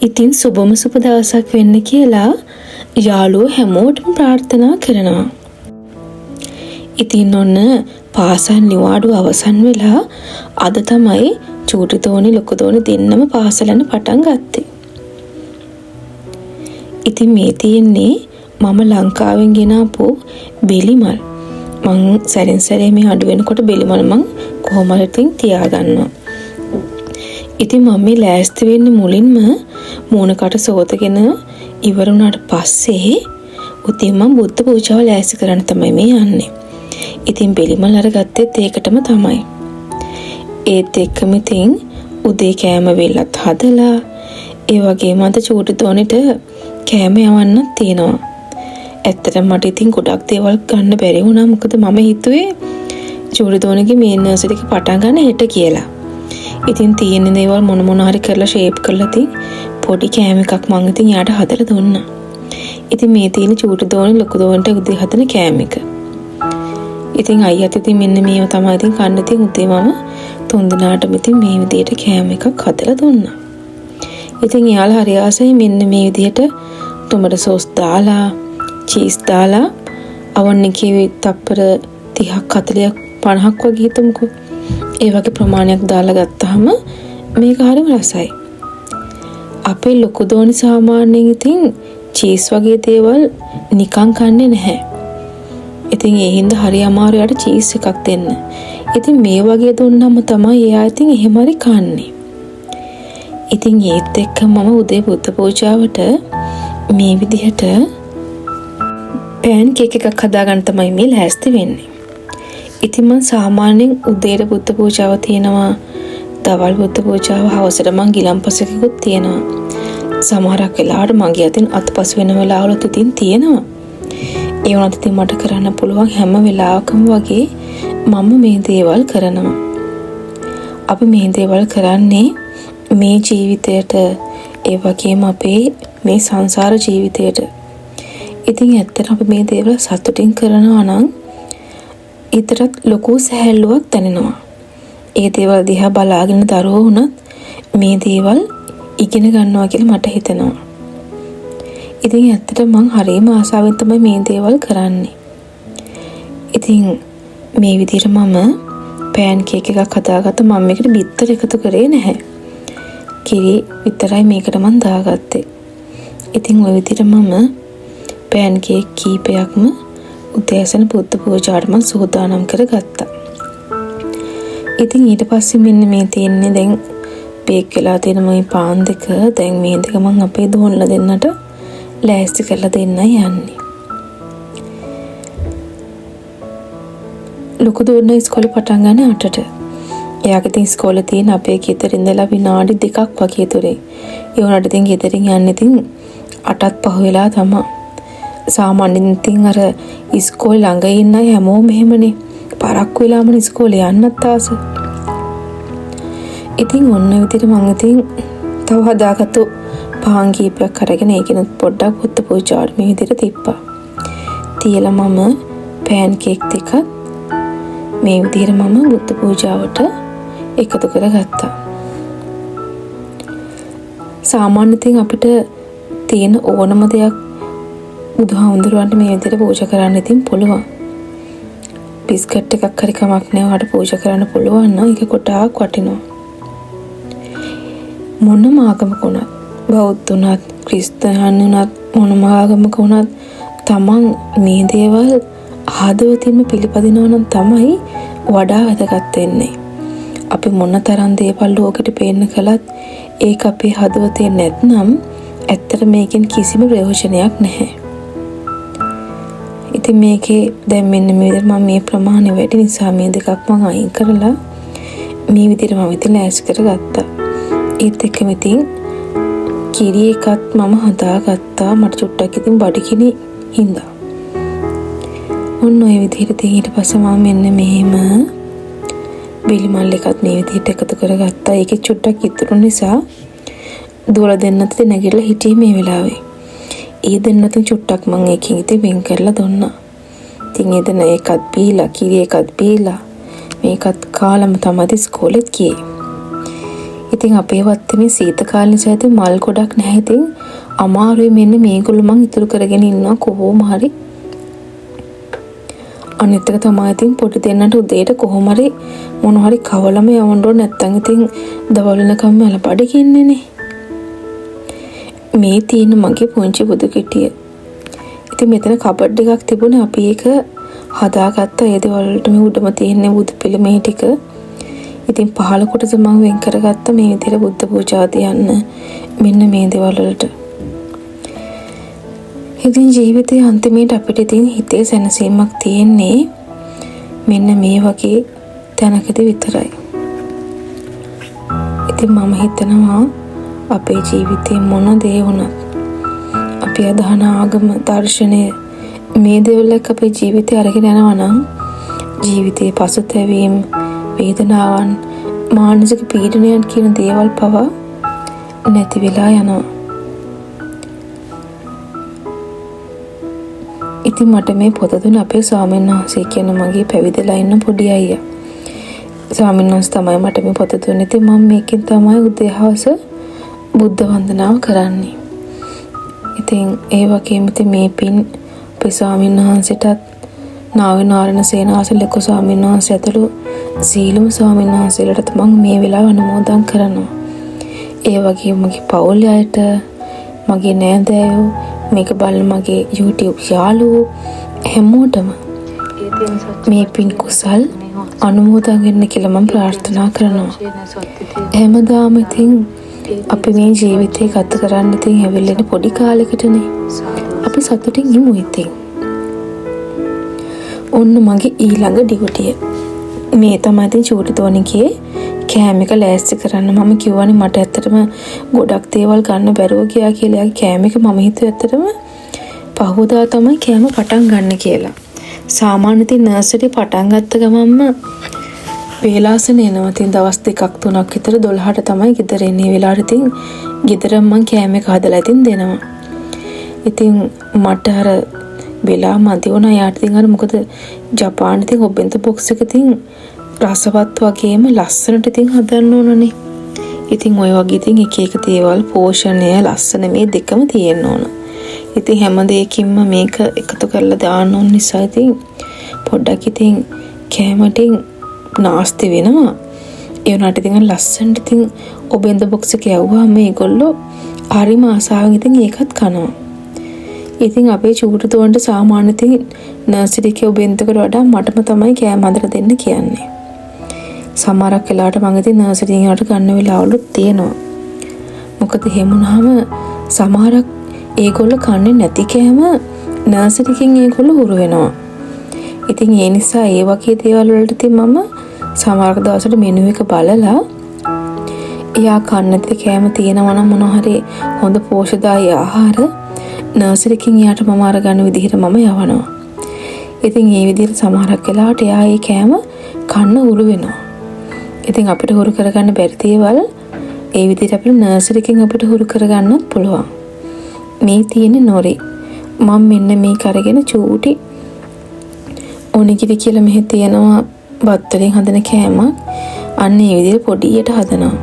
ඉතින් සුබම සුබ දවසක් වෙන්න කියලා යාළුවෝ හැමෝටම ප්‍රාර්ථනා කරනවා. ඉතින් ඔන්න පාසල් නිවාඩු අවසන් වෙලා අද තමයි චූටි තෝනි ලොකු තෝනි දෙන්නම පාසල යන පටන් ගත්තේ. ඉතින් මේ තියෙන්නේ මම ලංකාවෙන් ගෙනාපු බෙලිමල්. මං සැරින් සැරේ මේ අඩු වෙනකොට බෙලිමල් මං කොහොම හරි තියාගන්නවා. ඉතින් මම මේ ලෑස්ති වෙන්නේ මුලින්ම මූණකට සෝතගෙන ඉවර වුණාට පස්සේ උදේ මම බුද්ධ පූජාව ලෑස්ති කරන්න තමයි මේ යන්නේ. ඉතින් බෙලිමල් අරගත්තෙත් ඒකටම තමයි. ඒත් එක්කම ඉතින් උදේ කෑම වෙලත් හදලා ඒ වගේම අද චූටි තෝනිට කෑම යවන්නත් තියෙනවා. ඇත්තටම මට ඉතින් ගොඩක් දේවල් ගන්න බැරි වුණා. මොකද මම හිතුවේ චූටි තෝනිගේ මේ නර්සරි එක පටන් ගන්න හෙට කියලා. ඉතින් තියෙන දේවල් මොන හරි කරලා ෂේප් කරලා තින් පොඩි කෑම එකක් මං ඉතින් යාට හදලා දුන්නා. ඉතින් මේ තියෙන චූටි තෝනි ලොකු තෝනිට උදේ හදන කෑම එක. ඉතින් අයියත් ඉතින් මෙන්න මේව තමයි ඉතින් කන්න ඉතින් උදේ මම තුන් දිනාටම ඉතින් මේ විදිහට කෑම එකක් හදලා දුන්නා. ඉතින් යාළුවා හරි ආසයි මෙන්න මේ විදිහට ටොමැටෝ සෝස් දාලා චීස් දාලා අවන් එකේ තප්පර 30ක් 40ක් 50ක් වගේ හිතමුකෝ. ඒ වගේ ප්‍රමාණයක් දාලා ගත්තාම මේක හරිම රසයි. අපේ ලොකු දෝනි සාමාන්‍යයෙන් ඉතින් චීස් වගේ දේවල් නිකන් කන්නේ නැහැ. ඉතින් ඒ හින්දා හරි අමාරු යට චීස් එකක් දෙන්න. ඉතින් මේ වගේ දුන්නම තමයි එයා ඉතින් එහෙම හරි කන්නේ. ඉතින් ඒත් එක්ක මම උදේ බුද්ධ පූජාවට මේ විදිහට පෑන් කේක් එකක් හදාගන්න තමයි මේ ලෑස්ති වෙන්නේ. ඉතින් මම සාමාන්‍යයෙන් උදේට බුද්ධ පූජාව තියෙනවා. දවල් බුද්ධ පූජාව හවසට මං ගිලම්පසකකුත් තියෙනවා. සමහරක් වෙලාවට මගේ අතින් අත්පස් වෙන වෙලාවලුත් ඉතින් තියෙනවා. ඒ වුණත් ඉතින් මට කරන්න පුළුවන් හැම වෙලාවකම වගේ මම මේ දේවල් කරනවා. අපි මේ දේවල් කරන්නේ මේ ජීවිතයට ඒ වගේම අපේ මේ සංසාර ජීවිතයට. ඉතින් ඇත්තට අපි මේ දේවල් සතුටින් කරනවා නම් ඊතරත් ලොකු සැහැල්ලුවක් දැනෙනවා. ඒ දේවල් දිහා බලාගෙන දරුවෝ වුණත් මේ දේවල් ඉගෙන ගන්නවා කියලා මට හිතෙනවා. ඉතින් ඇත්තට මං හරිම ආසාවෙන් තමයි මේ දේවල් කරන්නේ. ඉතින් මේ විදිහට මම පෑන් කේක් එකක් හදාගත්ත. මම මේකට බිත්තර එකතු කරේ නැහැ. කිරි විතරයි මේකට මං දාගත්තේ. ඉතින් ওই විදිහට මම පෑන් කේක් කීපයක්ම උදෑසන බුද්ධ පූජාවට මං සූදානම් කරගත්තා. ඉතින් ඊට පස්සේ මෙන්න මේ තියෙන්නේ දැන් බේක් වෙලා තියෙන මේ පාන් දෙක. දැන් මේ දෙක මං අපේ දෝන්ලා දෙන්නට ලෑස්ති කරලා දෙන්නයි යන්නේ. ලොකු දෝන්න ඉස්කෝලේ පටන් ගන්න 8ට. එයාගේ ඉතින් ඉස්කෝලේ තියෙන අපේ ගෙදර ඉඳලා විනාඩි 2ක් වගේ දුරේ. ඒ වුණාට ඉතින් ගෙදරින් යන්නේ ඉතින් 8ත් පහ වෙලා තමයි. සාමාන්‍යයෙන් ඉතින් අර ඉස්කෝලේ ළඟ ඉන්න හැමෝම එහෙමනේ. පරක්කු වෙලාම ඉස්කෝලේ යන්නත් ආස. ඉතින් ඔන්න විදිහට මම ඉතින් තව හදාගත්තු පාන් කීපයක් අරගෙන ඒකිනුත් පොඩ්ඩක් බුද්ධ පූජාවට මේ විදිහට තිබ්බා. තියලා මම පෑන් කේක් දෙකක් මේ විදිහට මම බුද්ධ පූජාවට එකතු කරගත්තා. සාමාන්‍යයෙන් අපිට තියෙන ඕනම දෙයක් බුදුහාමුදුරුවන්ට මේ විදිහට පූජා කරන්න ඉතින් පුළුවන්. බිස්කට් එකක් හරි කමක් නෑ වට පූජා කරන්න පුළුවන් නම් ඒක කොටාක් වටිනවා. මොනම ආගමක වුණත් බෞද්ධ වුණත් ක්‍රිස්තියානි වුණත් මොනම ආගමක වුණත් තමන් මේ දේවල් ආදවතින්ම පිළිපදිනවා නම් තමයි වඩා වැදගත් වෙන්නේ. අපි මොනතරම් දේවල් ලෝකෙට පේන්න කළත් ඒක අපේ හදවතේ නැත්නම් ඇත්තට මේකෙන් කිසිම ප්‍රයෝජනයක් නැහැ. ඉතින් මේකේ දැන් මෙන්න මේ විදිහට මම මේ ප්‍රමාණය වැඩි නිසා මේ දෙකක් මම අයින් කරලා මේ විදිහට මම ඉතින් ලෑස්ති කරගත්තා. ඒත් එක්කම ඉතින් කිරි එකත් මම හදාගත්තා. මට චුට්ටක් ඉතින් බඩගිනි හින්දා. ඔන්න ඔය විදිහට ඉතින් ඊට පස්සේ මම මෙන්න මෙහෙම බෙලිමල් එකත් මේ විදිහට එකතු කරගත්තා. ඒකේ චුට්ටක් ඉතුරු නිසා දුවල දෙන්නත් නැගිටලා හිටියේ මේ වෙලාවේ. ඒ දෙන්නත් චුට්ටක් මම ඒකෙන් ඉතින් වෙන් කරලා දුන්නා. ඉතින් ඒ දෙන්න ඒකත් බීලා කිරි එකත් බීලා මේකත් කාලම තමයි ඉස්කෝලේත් ගියේ. ඉතින් අපේ වත්තේ මේ සීත කාලේ නිසා ඉතින් මල් ගොඩක් නැහැ. ඉතින් අමාරුයි මෙන්න මේගොල්ලෝ මං ඉතුරු කරගෙන ඉන්නවා කොහොම හරි. අනිත් එක තමයි ඉතින් පොඩි දෙන්නට උදේට කොහොම හරි මොන හරි කවලම යවන්න ඕන නැත්තම් ඉතින් දවල් වෙනකම් මලපඩ කින්නේනේ. මේ තියෙන මගේ පුංචි බුදු කෙටිය. ඉතින් මෙතන කබඩ් එකක් තිබුණේ අපි ඒක හදාගත්ත ඒ දේවල් වලට මේ උඩම තියෙන බුදු පිළිමේ ටික. ඉතින් පහළ කොටස මම වෙන් කරගත්ත මේ විදිහට බුද්ධ පූජා තියන්න මෙන්න මේ දේවල් වලට. ඉතින් ජීවිතයේ අන්තිමේට අපිට ඉතින් හිතේ සැනසීමක් තියෙන්නේ මෙන්න මේ වගේ තැනකදී විතරයි. ඉතින් මම හිතනවා අපේ ජීවිතේ මොන දේ වුණත් අපි අදහන ආගම දර්ශනය මේ දේවල් එක්ක අපේ ජීවිතය අරගෙන යනවා නම් ජීවිතයේ පසුතැවීම් වේදනාවන් මානසික පීඩනයන් කියන දේවල් පවා නැති වෙලා යනවා. ඉතින් මට මේ පොත දුන්න අපේ ස්වාමීන් වහන්සේ කියන මගේ පැවිදිලා ඉන්න පොඩි අයියා. ස්වාමීන් වහන්සේ තමයි මට මේ පොත දුන්නේ. ඉතින් මම මේකෙන් තමයි උදේ හවස බුද්ධ වන්දනාව කරන්නේ. ඉතින් ඒ වගේම ඉතින් මේ පින් අපේ ස්වාමීන් වහන්සේටත් නාවිනාරණ සේනාසල ලොකු ස්වාමීන් වහන්සේ ඇතුළු සීලම ස්වාමීන් වහන්සේලාට මම මේ වෙලාව අනුමෝදන් කරනවා. ඒ වගේම මගේ පවුල් අයට, මගේ නෑදෑයෝ, මේක බලන මගේ YouTube යාළුවෝ හැමෝටම මේ පින් කුසල් අනුමෝදන් වෙන්න කියලා මම ප්‍රාර්ථනා කරනවා. හැමදාම ඉතින් අපි මේ ජීවිතේ ගත කරන්න ඉතින් හැවිල්ලෙන පොඩි කාලයකටනේ. අපි සතුටින් ඉමු ඉතින්. ඔන්න මගේ ඊළඟ ඩියුටිය. මේ තමයි ඉතින් චූටි තෝනිගේ කෑම එක ලෑස්ති කරන්න මම කිව්වනේ මට ඇත්තටම ගොඩක් දේවල් ගන්න බැරුව ගියා කියලා. යාගේ කෑම එක මම හිතුවේ ඇත්තටම පහුවදා තමයි කෑම පටන් ගන්න කියලා. සාමාන්‍ය ඉතින් නර්සරි පටන් ගත්ත ගමන්ම වේලාසන එනවා. ඉතින් දවස් 2ක් 3ක් විතර 12ට තමයි ගෙදර එන්නේ. වෙලාවට ඉතින් ගෙදරම මං කෑම එක හදලා ඉතින් දෙනවා. ඉතින් මට අර වෙලා මදි වුණා. යාට ඉතින් අර මොකද ජපාන් ඉතින් ඔබෙන්තු බොක්ස් එක ඉතින් රසවත් වගේම ලස්සනට ඉතින් හදන්න ඕනනේ. ඉතින් ඔය වගේ ඉතින් එක එක දේවල් පෝෂණය ලස්සන මේ දෙකම තියෙන්න ඕන. ඉතින් හැම දෙයකින්ම මේක එකතු කරලා දාන්න ඕන නිසා ඉතින් පොඩ්ඩක් ඉතින් කෑමටින් නාස්ති වෙනවා. ඒ වුණාට ඉතින් ලස්සනට ඉතින් ඔබෙන්ද බොක්ස් එක යවුවාම මේගොල්ලෝ හරිම ආසාවෙන් ඉතින් ඒකත් කනවා. ඉතින් අපේ චූටි තෝන්ට සාමාන්‍ය ඉතින් නර්සරි එකේ ඔබෙන්තකට වඩා මටම තමයි කෑම හදලා දෙන්න කියන්නේ. සමහරක් වෙලාවට මම ඉතින් නර්සරි එකකට ගන්න වෙලාවලුත් තියෙනවා. මොකද එහෙම වුණාම සමහරක් ඒගොල්ලෝ කන්නේ නැති කෑම නර්සරි එකෙන් ඒගොල්ලෝ හුරු වෙනවා. ඉතින් ඒ නිසා ඒ වගේ දේවල් වලට ඉතින් මම සමහර දවසට මෙනු එක බලලා එයා කන්නත් කෑම තියෙනවා නම් මොන හරි හොඳ පෝෂ්‍යදායී ආහාර නර්සරි එකෙන් එයාට මම අරගන්න විදිහට මම යවනවා. ඉතින් මේ විදිහට සමහරක් වෙලාවට එයා ඒ කෑම කන්න උරු වෙනවා. ඉතින් අපිට හුරු කරගන්න බැරි දේවල් ඒ විදිහට අපිට නර්සරි එකෙන් අපිට හුරු කරගන්නත් පුළුවන්. මේ තියෙන්නේ නොරේ. මම මෙන්න මේක අරගෙන චූටි ඔනිගිරි කියලා මෙහෙ තියෙනවා බත් වලින් හදන කෑමක්. අන්න ඒ විදිහට පොඩියට හදනවා.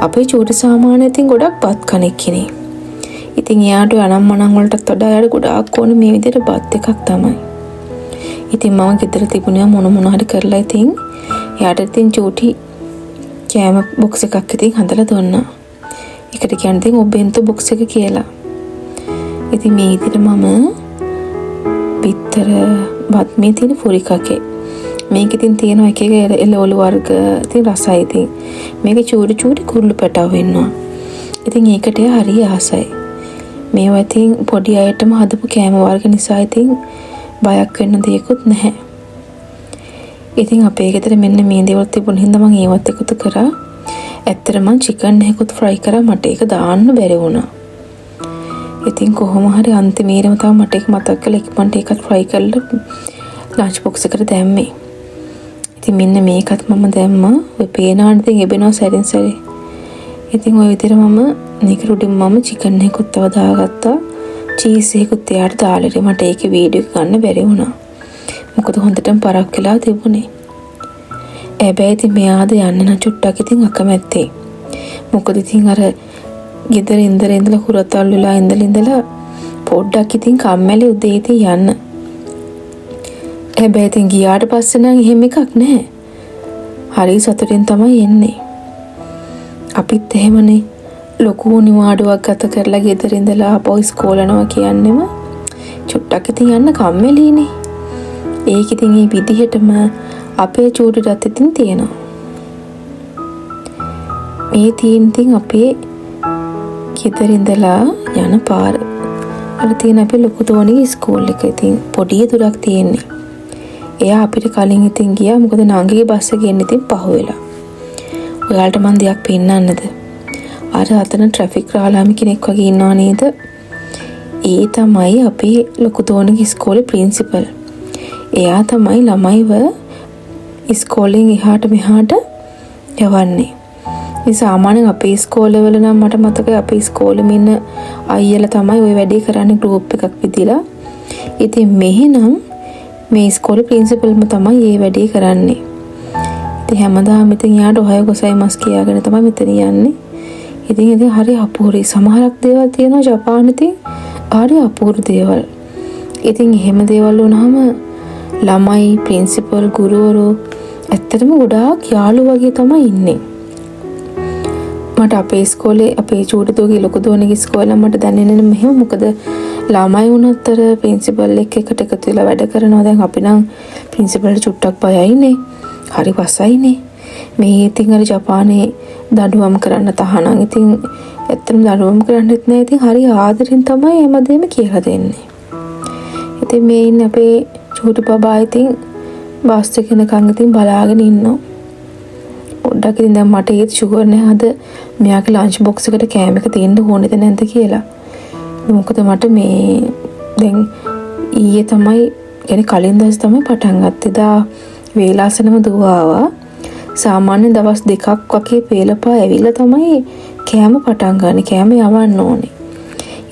අපේ චූටි සාමාන්‍යයෙන් ඉතින් ගොඩක් බත් කණෙක් කෙනෙක්. ඉතින් එයාට අනම් මනම් වලටත් වඩා එයාට ගොඩාක් ඕනේ මේ විදිහට බත් එකක් තමයි. ඉතින් මම ගෙදර තිබුණා මොන හරි කරලා ඉතින් එයාට ඉතින් චූටි කෑම බොක්ස් එකක් ඉතින් හදලා දුන්නා. ඒකට කියන්නේ ඉතින් ඔබෙන්තු බොක්ස් එක කියලා. ඉතින් මේ විදිහට මම පිටර බත් මේ තියෙන ෆුරිකකේ මේක ඉතින් තියෙනවා එක එක එළවලු වර්ග ඉතින් රසයි ඉතින් මේක චූටි කුරුළු පැටව වෙනවා. ඉතින් ඒකට හරි ආසයි. මේවා ඉතින් පොඩි අයටම හදපු කෑම වර්ග නිසා ඉතින් බයක් වෙන්න දෙයක්වත් නැහැ. ඉතින් අපේ ගෙදර මෙන්න මේ දේවල් තිබුණ හින්දා මම ඒවත් එකතු කරා. ඇත්තටම මම චිකන් එකකුත් ෆ්‍රයි කරා මට ඒක දාන්න බැරි වුණා. ඉතින් කොහොම හරි අන්තිමේටම තමයි මට ඒක මතක් කළා ඉක්මනට ඒකත් ෆ්‍රයි කරලා ලන්ච් බොක්ස් එකට දැම්මේ. ඉතින් මෙන්න මේකත් මම දැම්මා. ඔය පේනාන් ඉතින් එබෙනවා සැරින් සැරේ. ඉතින් ඔය විදිහට මම මේක උඩින් මම චිකන් එකකුත් තව දාගත්තා. චීස් එකකුත් එයාට දාලා මට ඒකේ වීඩියෝ එක ගන්න බැරි වුණා. මොකද හොඳටම පරක් වෙලා තිබුණේ. හැබැයි ඉතින් මෙයාද යන්න නම් චුට්ටක් ඉතින් අකමැත්තේ. මොකද ඉතින් අර ගෙදර ඉඳලා හුරතල් වෙලා ඉඳලා පොඩ්ඩක් ඉතින් කම්මැලි උදේ ඉතින් යන්න. හැබැයි ඉතින් ගියාට පස්සේ නම් එහෙම එකක් නැහැ. හරි සතුටින් තමයි එන්නේ. අපිත් එහෙමනේ ලොකු නිවාඩුවක් ගත කරලා ගෙදර ඉඳලා ආපහු ඉස්කෝලනවා කියන්නේම චුට්ටක් ඉතින් යන්න කම්මැලිනේ. ඒක ඉතින් මේ විදිහටම අපේ චූටිටත් ඉතින් තියෙනවා. මේ තියෙන ඉතින් අපේ ගෙදර ඉඳලා යන පාර. අර තියෙන අපේ ලොකු තෝණිගේ ඉස්කෝල් එක ඉතින් පොඩි දුරක් තියෙන්නේ. එයා අපිට කලින් ඉතින් ගියා මොකද නංගිගේ බස් එක ගෙන්න ඉතින් පහු වෙලා. ඔයාලට මන් දෙයක් පෙන්නන්නද? අර අතන ට්‍රැෆික් රාලාමි කෙනෙක් වගේ ඉන්නව නේද? ඒ තමයි අපේ ලොකු තෝණිගේ ඉස්කෝලේ ප්‍රින්සිපල්. එයා තමයි ළමයිව ඉස්කෝලෙන් එහාට මෙහාට යවන්නේ. මේ සාමාන්‍යයෙන් අපේ ඉස්කෝලවල නම් මට මතකයි අපේ ඉස්කෝලෙම ඉන්න අයියලා තමයි ওই වැඩේ කරන්නේ ගෲප් එකක් විදිලා. ඉතින් මෙහෙනම් මේ ඉස්කෝලේ ප්‍රින්සිපල්ම තමයි මේ වැඩේ කරන්නේ. ඉතින් හැමදාම ඉතින් යාට ඔහය ගොසයි මස් කියාගෙන තමයි මෙතන යන්නේ. ඉතින් හරි අපූර්වයි. සමහරක් දේවල් තියෙනවා ජපානයේ ඉතින් හරි අපූර්ව දේවල්. ඉතින් එහෙම දේවල් වුණාම ළමයි ප්‍රින්සිපල් ගුරුවරු ඇත්තටම ගොඩාක් යාළුවෝ වගේ තමයි ඉන්නේ. මට අපේ ඉස්කෝලේ අපේ චූටි දුවගේ ලොකු දුවගේ ඉස්කෝලේ මට දැනෙන්නේ මෙහෙම මොකද ළමයි වුණත්තර ප්‍රින්සිපල් එක්ක එකතු වෙලා වැඩ කරනවා. දැන් අපි නම් ප්‍රින්සිපල්ට චුට්ටක් බයයිනේ. හරි වසයිනේ. මේ ඉතින් අර ජපානයේ දඬුවම් කරන්න තහනම් ඉතින් ඇත්තටම දඬුවම් කරන්නෙත් නෑ. ඉතින් හරි ආදරෙන් තමයි හැමදේම කියලා දෙන්නේ. ඉතින් මේ ඉන්නේ අපේ චූටි බබා ඉතින් බස් එකේ යනකම් ඉතින් බලාගෙන ඉන්නවා. පොඩ්ඩක් ඉතින් දැන් මට ඒත් ෂුවර් නෑ අද මෙයාගේ ලන්ච් බොක්ස් එකට කෑම එක තියෙන්න ඕනේද නැද්ද කියලා. මොකද මට මේ දැන් ඊයේ තමයි يعني කලින් දවස් තමයි පටන් ගත්තේ. දා වේලාසනම දුව ආවා. සාමාන්‍ය දවස් දෙකක් වගේ පෙළපා ඇවිල්ලා තමයි කෑම පටන් ගන්න. කෑම යවන්න ඕනේ.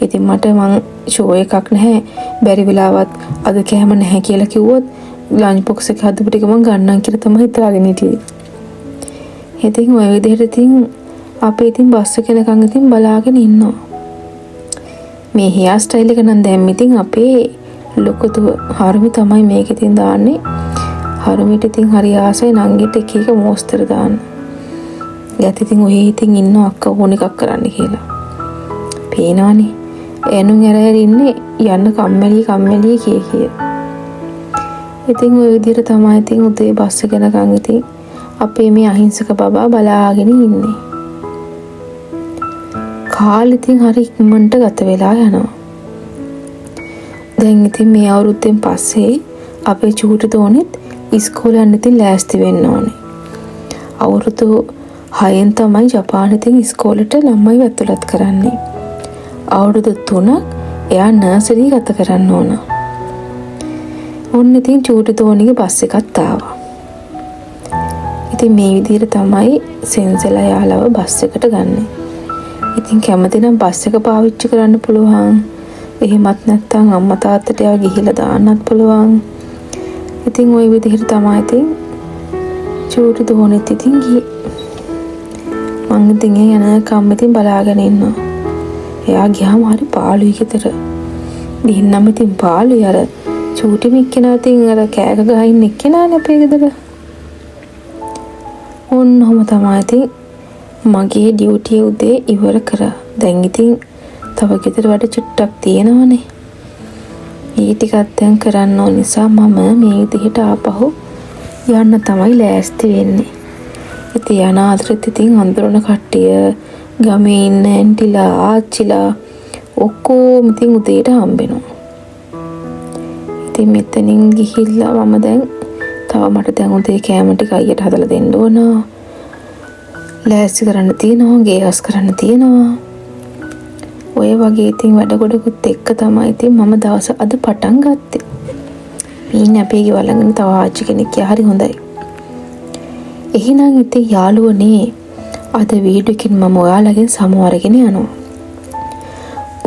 ඉතින් මට මං ෂෝ එකක් නැහැ. බැරි වෙලාවත් අද කෑම නැහැ කියලා කිව්වොත් ලන්ච් බොක්ස් එක හදපු ටික මං ගන්නම් කියලා තමයි හිතාගෙන හිටියේ. ඉතින් ඔය විදිහට ඉතින් අපි ඉතින් බස් එක යනකම් ඉතින් බලාගෙන ඉන්නවා. මේ हेयर ස්ටයිල් එක නම් දැන් ඉතින් අපේ ලොකුතු හරුමි තමයි මේක ඉතින් දාන්නේ. හරුමිට ඉතින් හරි ආසයි නංගිට එක එක මොස්තර දාන්න. යාත් ඉතින් ඔහේ ඉතින් ඉන්න අක්කා ඕන එකක් කරන්න කියලා. පේනවනේ. එනුන් ඇරගෙන ඉන්නේ යන්න කම්මැලි කිය. ඉතින් ඔය විදිහට තමයි ඉතින් උදේ බස් එක යනකම් ඉතින් අපේ මේ අහිංසක බබා බලාගෙන ඉන්නේ. කාලෙ ඉතින් හරි ඉක්මනට ගත වෙලා යනවා. දැන් ඉතින් මේ අවුරුද්දෙන් පස්සේ අපේ චූටි දෝනෙත් ඉස්කෝලේ යන්න ඉතින් ලෑස්ති වෙන්න ඕනේ. අවුරුදු 6න් තමයි ජපානයේ ඉතින් ඉස්කෝලේට ළමයි ඇතුළත් කරන්නේ. අවුරුදු 3ක් එයා නර්සරි ගත කරන්න ඕන. ඔන්න ඉතින් චූටි දෝනිගේ බස් එකක් ආවා. ඉතින් මේ විදිහට තමයි සෙන්සලා යාළුව බස් එකට ගන්නෙ. ඉතින් කැමති නම් බස් එක පාවිච්චි කරන්න පුළුවන්. එහෙමත් නැත්නම් අම්මා තාත්තට යා ගිහිල්ලා දාන්නත් පුළුවන්. ඉතින් ওই විදිහට තමයි ඉතින් චූටි දෝනෙත් ඉතින් ගියේ. මං ඉතින් යනකම් ඉතින් බලාගෙන ඉන්නවා. එයා ගියාම හරි පාළුයි ගෙදර. ගිහින්නම ඉතින් පාළුයි අර චූටි මික්කෙනා ඉතින් අර කෑක ගහින් එක්කෙනානේ අපේ ගෙදර. ඔන්නෝම තමයි ඉතින් මගේ ඩියුටි උදේ ඉවර කරා. දැන් ඉතින් තව ගෙදර වැඩ චුට්ටක් තියෙනවනේ. ඒ ටිකත් දැන් කරන්න ඕන නිසා මම මේ විදිහට ආපහු යන්න තමයි ලෑස්ති වෙන්නේ. ඉතින් යන අතරත් ඉතින් අඳුරන කට්ටිය ගමේ ඉන්න ඇන්ටිලා ආච්චිලා ඔක්කොම ඉතින් උදේට හම්බෙනවා. ඉතින් මෙතනින් ගිහිල්ලා මම දැන් තව මට දැන් උදේ කෑම ටික අයියට හදලා දෙන්න ඕන. ලෑස්ති කරන්න තියෙනවා, ගේස් කරන්න තියෙනවා. ඔය වගේ ඉතින් වැඩ ගොඩකුත් එක්ක තමයි ඉතින් මම දවස අද පටන් ගත්තේ. මේ අපේ ගෙවලගෙන තව ආච්චි කෙනෙක් හරි හොඳයි. එහෙනම් ඉතින් යාළුවනේ අද වීඩියෝ එකකින් මම ඔයාලගෙන් සමු අරගෙන යනවා.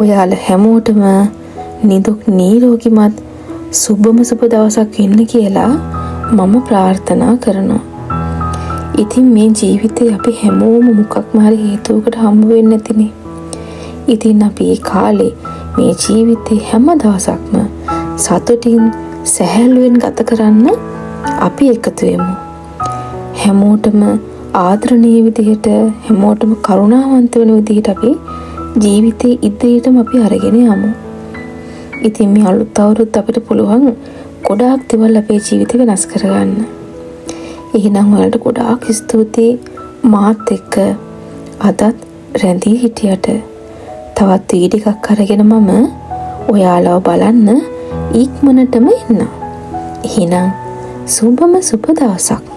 ඔයාලා හැමෝටම නිදුක් නිරෝගීමත් සුබම සුබ දවසක් වෙන්න කියලා මම ප්‍රාර්ථනා කරනවා. ඉතින් මේ ජීවිතේ අපි හැමෝම මොකක්ම හරි හේතුවකට හම්බ වෙන්නේ නැතිනේ. ඉතින් අපි මේ කාලේ මේ ජීවිතේ හැම දවසක්ම සතුටින් සැහැල්ලුවෙන් ගත කරන්න අපි එකතු වෙමු. හැමෝටම ආදරණීය විදිහට හැමෝටම කරුණාවන්ත වෙන විදිහට අපි ජීවිතේ ඉදිරියටම අපි අරගෙන යමු. ඉතින් මේ අලුත් අවුරුද්ද අපිට පුළුවන් ගොඩාක් දේවල් අපේ ජීවිතේ වෙනස් කරගන්න. එහෙනම් ඔයාලට ගොඩාක් ස්තුතියි මාත් එක්ක අදත් රැඳී හිටියට. තවත් වීඩියෝ එකක් අරගෙන මම ඔයාලව බලන්න ඉක්මනටම එන්න. එහෙනම් සුබම සුබ දවසක්.